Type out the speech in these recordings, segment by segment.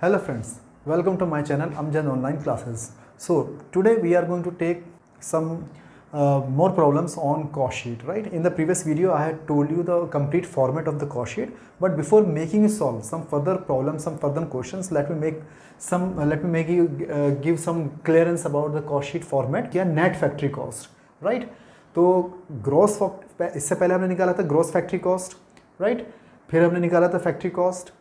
Hello friends, welcome to my channel Amjad Online Classes. So today we are going to take some more problems on cost sheet, right? In the previous video I had told you the complete format of the cost sheet, but before making you solve some further problems, some further questions, let me make you give some clearance about the cost sheet format या net factory cost, right? तो gross इससे पहले हमने निकाला था gross factory cost, right? फिर हमने निकाला था फैक्ट्री कॉस्ट,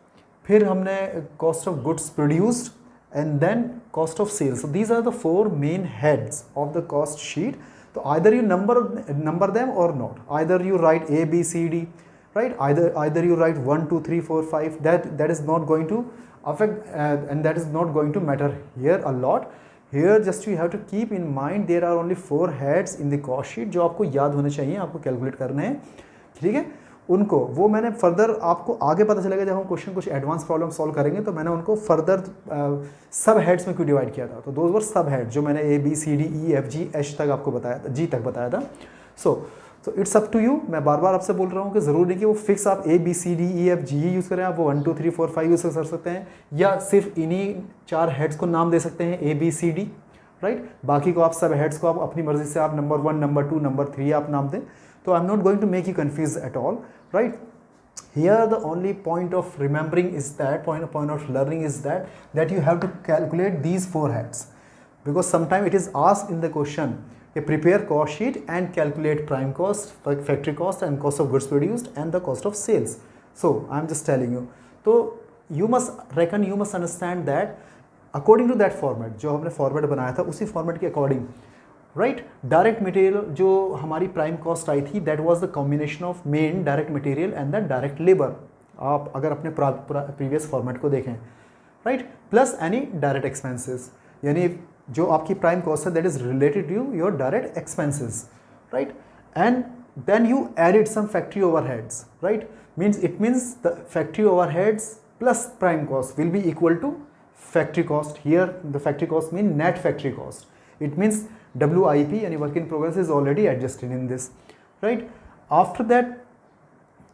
फिर हमने cost of goods produced and then cost of sales. These are the four main heads of the cost sheet. तो either you number them or not, either you write A B C D, right? Either you write 1 2 3 4 5. That is not going to affect and that is not going to matter here a lot. Here just you have to keep in mind there are only 4 heads in the cost sheet जो आपको याद होने चाहिए, आपको calculate करने हैं, ठीक है? उनको वो मैंने फर्दर आपको आगे पता चलेगा जब हम क्वेश्चन कुछ एडवांस प्रॉब्लम सॉल्व करेंगे, तो मैंने उनको फर्दर सब हेड्स में क्यों डिवाइड किया था. तो दोज वर सब हेड जो मैंने A B C D E F G H तक आपको बताया था, जी तक बताया था. So it's up to you. मैं बार बार आपसे बोल रहा हूँ कि ज़रूरी नहीं कि वो फिक्स आप A B C D E F G ही यूज़ करें, आप वो 1 2 3 4 5 यूज़ कर सकते हैं, या सिर्फ इन्हीं 4 हेड्स को नाम दे सकते हैं A B C D, right? बाकी को आप सब हेड्स को आप अपनी मर्जी से आप नंबर 1 नंबर 2 नंबर 3 आप नाम दें. तो I am not going to make you confuse at all, right? Here the only point of remembering is that point of learning is that you have to calculate these 4 heads, because sometimes it is asked in the question, prepare cost sheet and calculate prime cost, factory cost and cost of goods produced and the cost of sales. So I am just telling you. So you must understand that according to that format, जो हमने format बनाया था उसी format के according, right? Direct material जो हमारी prime cost आई थी, that was the combination of main direct material and the direct labour. आप अगर अपने प्रीवियस फॉर्मेट को देखें, right, plus any direct expenses, यानी जो आपकी प्राइम कॉस्ट है that is related to your direct expenses, right? And then you added some factory overheads, right? It means the factory overheads plus prime cost will be equal to factory cost. Here the factory cost mean net factory cost. It means WIP यानी work in progress is already adjusted in this, right? After that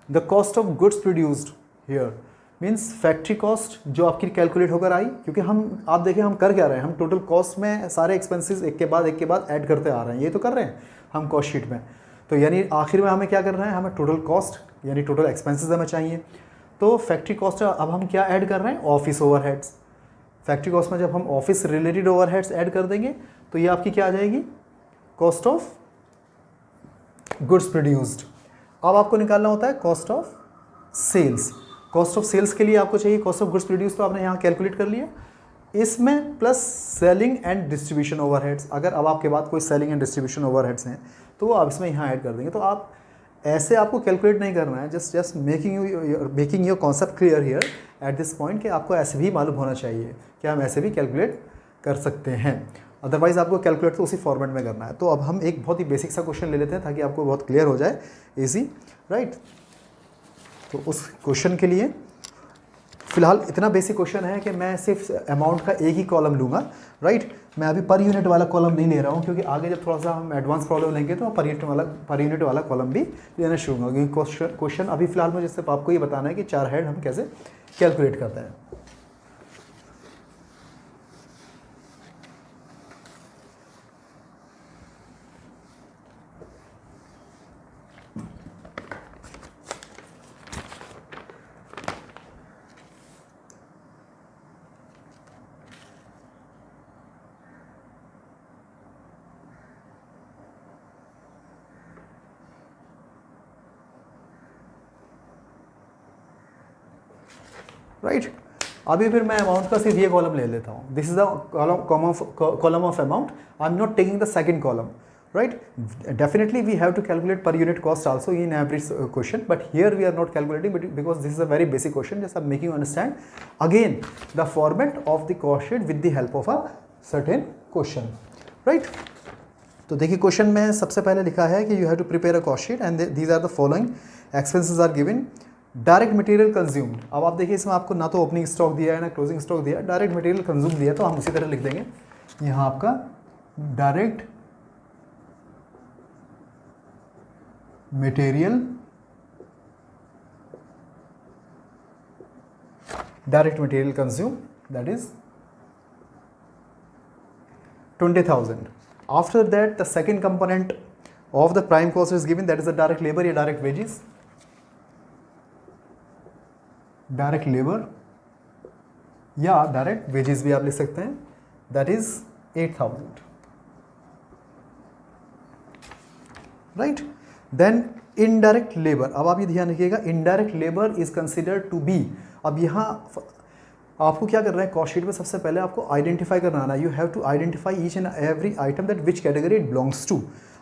the cost of goods produced here means factory cost जो आपकी calculate होकर आई, क्योंकि आप देखिए हम कर क्या रहे हैं, हम टोटल कॉस्ट में सारे एक्सपेंसेस एक के बाद ऐड करते आ रहे हैं, ये तो कर रहे हैं हम कॉस्ट शीट में. तो यानी आखिर में हमें क्या करना है, हमें टोटल कॉस्ट यानी टोटल एक्सपेंसेस हमें चाहिए. तो फैक्ट्री कॉस्ट अब हम क्या ऐड कर रहे हैं, ऑफिस ओवरहेड्स. फैक्ट्री कॉस्ट में जब हम ऑफिस रिलेटेड ओवरहेड्स ऐड कर देंगे तो ये आपकी क्या आ जाएगी, कॉस्ट ऑफ गुड्स प्रोड्यूस्ड. अब आपको निकालना होता है cost of sales. Cost of sales के लिए आपको चाहिए कॉस्ट ऑफ गुड्स प्रोड्यूस्ड, तो आपने यहाँ कैलकुलेट कर लिया. इसमें plus selling and distribution overheads, अगर अब आपके बाद कोई सेलिंग एंड डिस्ट्रीब्यूशन ओवरहेड्स हैं तो वो आप इसमें यहाँ ऐड कर देंगे. तो आप ऐसे आपको कैलकुलेट नहीं करना है, just making your concept clear here at this point कि आपको ऐसे भी मालूम होना चाहिए कि हम ऐसे भी कैलकुलेट कर सकते हैं. अदरवाइज आपको कैलकुलेट तो उसी फॉर्मेट में करना है. तो अब हम एक बहुत ही बेसिक सा क्वेश्चन ले लेते हैं ताकि आपको बहुत क्लियर हो जाए, इजी, राइट? तो उस क्वेश्चन के लिए फिलहाल इतना बेसिक क्वेश्चन है कि मैं सिर्फ अमाउंट का एक ही कॉलम लूँगा, राइट? मैं अभी पर यूनिट वाला कॉलम नहीं ले रहा हूँ, क्योंकि आगे जब थोड़ा सा हम एडवांस प्रॉब्लम लेंगे तो पर यूनिट वाला कॉलम भी लेना शुरू होगा, क्योंकि क्वेश्चन अभी फिलहाल मुझे सिर्फ आपको ये बताना है कि 4 हेड हम कैसे कैलकुलेट करते हैं. राइट? अभी फिर मैं अमाउंट का सिर्फ ये कॉलम ले लेता हूँ. This is the column of amount. I am not taking the second column, right? Definitely we have to calculate per unit cost also in every question, but here we are not calculating because this is a very basic question. Just I am making you understand again the format of the cost sheet with the help of a certain question, right? तो देखिए question में सबसे पहले लिखा है कि you have to prepare a cost sheet and these are the following expenses are given. Direct material consumed. अब आप देखिए इसमें आपको ना तो ओपनिंग स्टॉक दिया है ना क्लोजिंग स्टॉक दिया है, डायरेक्ट मटेरियल कंज्यूम दिया है. तो हम उसी तरह लिख देंगे यहाँ आपका direct material consume, that is 20,000. After that, the second component of the prime cost is given, that is the direct labor या direct wages. Direct labor या direct wages भी आप लिख सकते हैं, that is 8,000. Right? Then indirect labor. अब आप ये ध्यान रखिएगा, indirect labor is considered to be. अब यहाँ आपको क्या करना है, कॉस्ट शीट में सबसे पहले आपको आइडेंटिफाई करना आना है. You have to identify each and every item that which category it belongs to.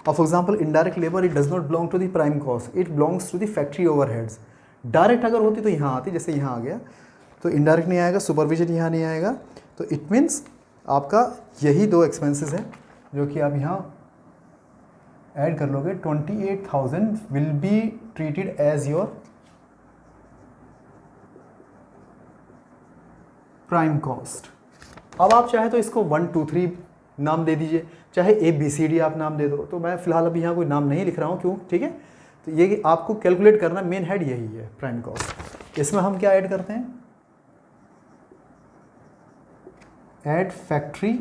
For example indirect labour it does not belong to the prime cost, it belongs to the factory overheads. Direct अगर होती तो यहाँ आती, जैसे यहाँ आ गया तो indirect नहीं आएगा, सुपरविजन यहाँ नहीं आएगा. तो इट मीन्स आपका यही दो एक्सपेंसेस हैं जो कि आप यहाँ ऐड कर लोगे. 28,000 will be treated as your prime cost. अब आप चाहे तो इसको 1 2 3 नाम दे दीजिए, चाहे ABCD आप नाम दे दो. तो मैं फिलहाल अभी यहाँ कोई नाम नहीं लिख रहा हूँ, क्यों? ठीक है. तो ये आपको कैलकुलेट करना, मेन हेड यही है प्राइम कॉस्ट. इसमें हम क्या ऐड करते हैं, ऐड फैक्ट्री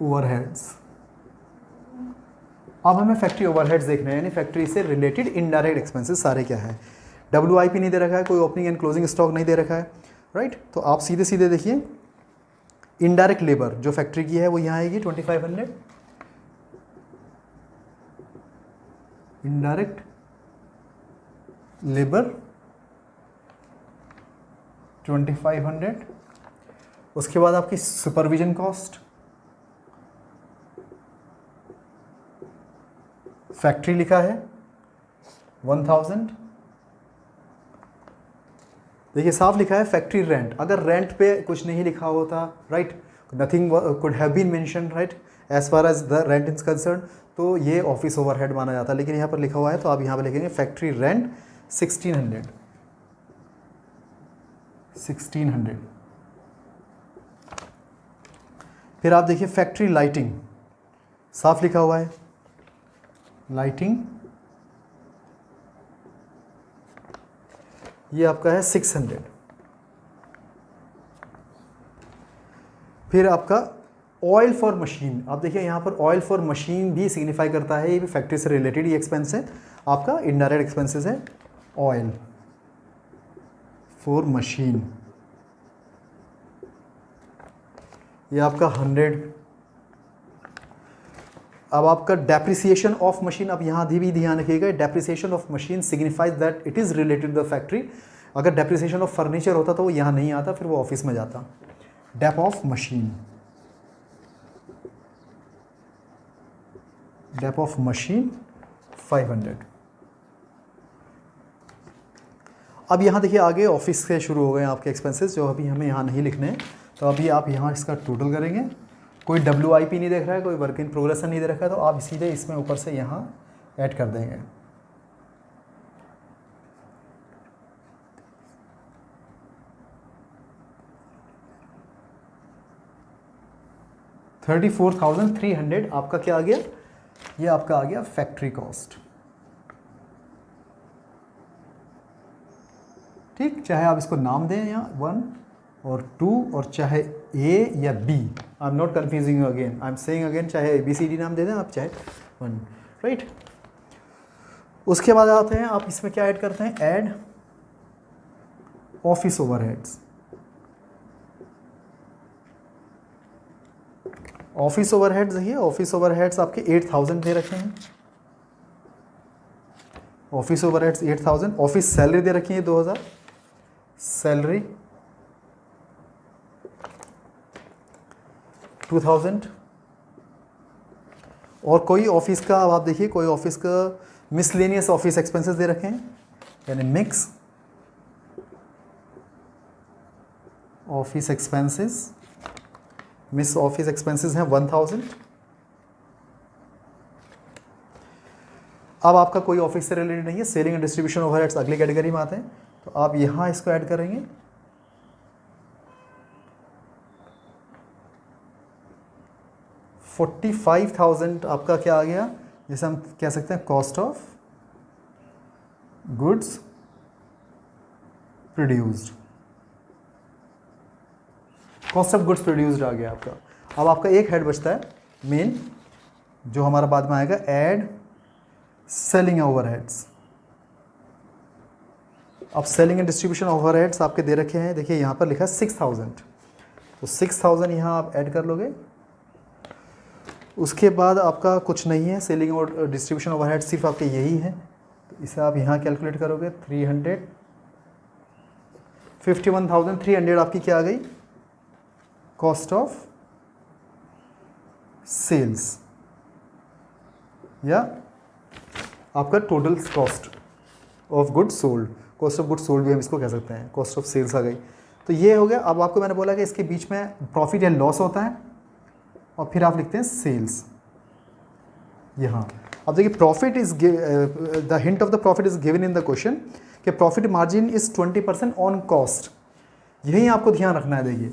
ओवरहेड्स. अब हमें फैक्ट्री ओवरहेड्स देखना है, यानी फैक्ट्री से रिलेटेड इनडायरेक्ट एक्सपेंसेस सारे क्या है. WIP नहीं दे रखा है, कोई ओपनिंग एंड क्लोजिंग स्टॉक नहीं दे रखा है, राइट. तो आप सीधे सीधे देखिए, इनडायरेक्ट लेबर जो फैक्ट्री की है वो यहाँ आएगी 2500. Indirect labour 2500. उसके बाद आपकी सुपरविजन कॉस्ट, फैक्ट्री लिखा है 1000. देखिए साफ लिखा है फैक्ट्री रेंट. अगर रेंट पे कुछ नहीं लिखा होता, right, nothing could have been mention, right, as far as the rent is concern, तो ये ऑफिस ओवरहेड माना जाता है. लेकिन यहाँ पर लिखा हुआ है तो आप यहाँ पर लिखेंगे फैक्ट्री रेंट 1600. फिर आप देखिए फैक्ट्री लाइटिंग, साफ लिखा हुआ है लाइटिंग, ये आपका है 600. फिर आपका ऑयल फॉर मशीन, आप देखिए यहाँ पर ऑयल फॉर मशीन भी सिग्निफाई करता है, ये भी फैक्ट्री से रिलेटेड ही एक्सपेंस है. आपका इनडायरेक्ट एक्सपेंसेस है ऑयल फॉर मशीन, ये आपका 100. अब आपका डेप्रिसिएशन ऑफ मशीन, अब यहाँ भी ध्यान रखिएगा, depreciation of machine signifies that it is related the factory. अगर डेप्रिसिएशन ऑफ फर्नीचर होता तो वो यहाँ नहीं आता, फिर वो ऑफिस में जाता. Dep of machine, dep of machine 500. अब यहाँ देखिए आगे ऑफिस से शुरू हो गए आपके एक्सपेंसेस, जो अभी हमें यहाँ नहीं लिखने हैं. तो अभी आप यहाँ इसका टोटल करेंगे. कोई WIP नहीं देख रहा है, कोई वर्क इन प्रोग्रेस नहीं दे रखा है, तो आप सीधे इसमें ऊपर से यहाँ ऐड कर देंगे. $34,300 आपका क्या आ गया, ये आपका आ गया फैक्ट्री कॉस्ट. ठीक, चाहे आप इसको नाम दें या 1 और 2 और चाहे A या B. I am not confusing you again, I am saying again, चाहे ABCD नाम दे दें आप, चाहे 1, राइट. उसके बाद आते हैं आप इसमें क्या ऐड करते हैं, add office overheads. Office overheads देखिए, ऑफिस ओवरहेड्स आपके 8,000 दे रखे हैं. Office overheads 8,000. ऑफिस सैलरी दे रखी है 2,000. सैलरी 2,000. और कोई ऑफिस का, अब आप देखिए, कोई ऑफिस का मिसलेनियस ऑफिस एक्सपेंसेस दे रखे हैं, यानी mix office expenses. Miss office expenses हैं 1,000. अब आपका कोई ऑफिस से रिलेटेड नहीं है, सेलिंग एंड डिस्ट्रीब्यूशन ओवरहेड्स अगली कैटेगरी में आते हैं. तो आप यहाँ इसको ऐड करेंगे. 45,000 आपका क्या आ गया, जैसे हम कह सकते हैं cost of goods produced. Cost of goods produced आ गया आपका। अब आपका एक हेड बचता है मेन, जो हमारा बाद में आएगा एड सेलिंग ओवरहेड्स। अब सेलिंग एंड डिस्ट्रीब्यूशन ओवरहेड्स आपके दे रखे हैं, देखिए यहाँ पर लिखा है 6000, तो 6000 यहाँ आप ऐड कर लोगे। उसके बाद आपका कुछ नहीं है, सेलिंग और डिस्ट्रीब्यूशन ओवरहेड सिर्फ आपके यही है, तो इसे आप यहाँ कैलकुलेट करोगे 51,300 आपकी क्या आ गई, कॉस्ट ऑफ सेल्स, या आपका total cost of goods sold, cost of goods sold भी हम इसको कह सकते हैं, कॉस्ट ऑफ सेल्स आ गई। तो ये हो गया। अब आपको मैंने बोला कि इसके बीच में प्रॉफिट या लॉस होता है और फिर आप लिखते हैं सेल्स यहाँ। अब देखिए profit is the hint of the profit is given in the question कि profit margin is 20% on cost, यही आपको ध्यान रखना है। देखिए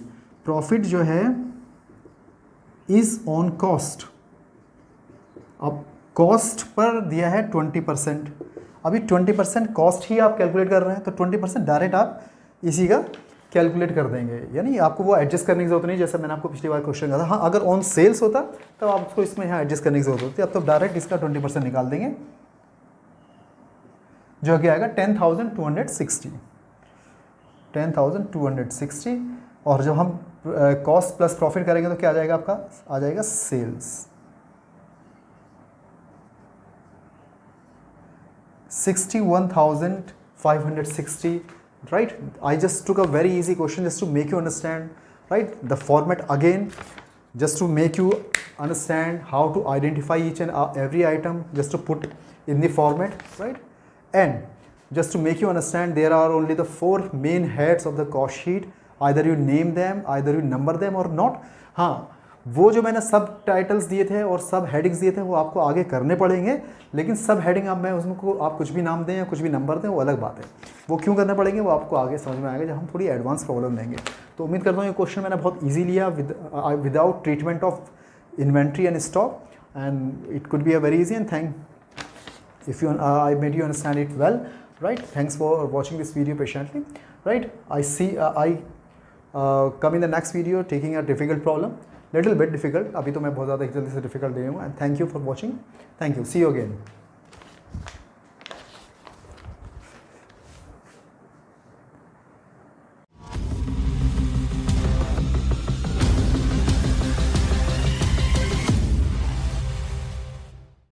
प्रॉफिट जो है इज ऑन कॉस्ट, अब कॉस्ट पर दिया है 20%, अभी 20% कॉस्ट ही आप कैलकुलेट कर रहे हैं, तो 20% डायरेक्ट आप इसी का कैलकुलेट कर देंगे, यानी आपको वो एडजस्ट करने की जरूरत नहीं, जैसे मैंने आपको पिछली बार क्वेश्चन कहा था। हाँ, अगर ऑन सेल्स होता तो आपको इसमें यहाँ एडजस्ट करने की जरूरत होती है। अब तो डायरेक्ट इसका 20% निकाल देंगे, जो कि आएगा 10,260, 10,260। और जब हम कॉस्ट प्लस प्रॉफिट करेंगे तो क्या आ जाएगा आपका, आ जाएगा sales 61,560, right? I just took a very easy question just to make you understand, right? The format again, just to make you understand how to identify each and every item, just to put in the format, right? And just to make you understand, there are only the 4 main heads of the cost sheet. Either you name them, either you number them or not. हाँ, वो जो मैंने सब titles दिए थे और सब headings दिए थे वो आपको आगे करने पड़ेंगे, लेकिन सब हेडिंग अब मैं उसको आप कुछ भी नाम दें या कुछ भी नंबर दें वो अलग बात है, वो क्यों करने पड़ेंगे वो आपको आगे समझ में आएगा जब हम थोड़ी एडवांस प्रॉब्लम देंगे। तो उम्मीद करता हूँ ये क्वेश्चन मैंने बहुत ईजी लिया without treatment of inventory and stock, and it could be a very easy and thank if you I made you understand it well, right? Thanks for watching this video patiently, right? I see I come in the next video taking a difficult problem, little bit difficult, अभी तो मैं बहुत ज़्यादा जल्दी से difficult दे रहा हूँ, and thank you for watching, thank you, see you again.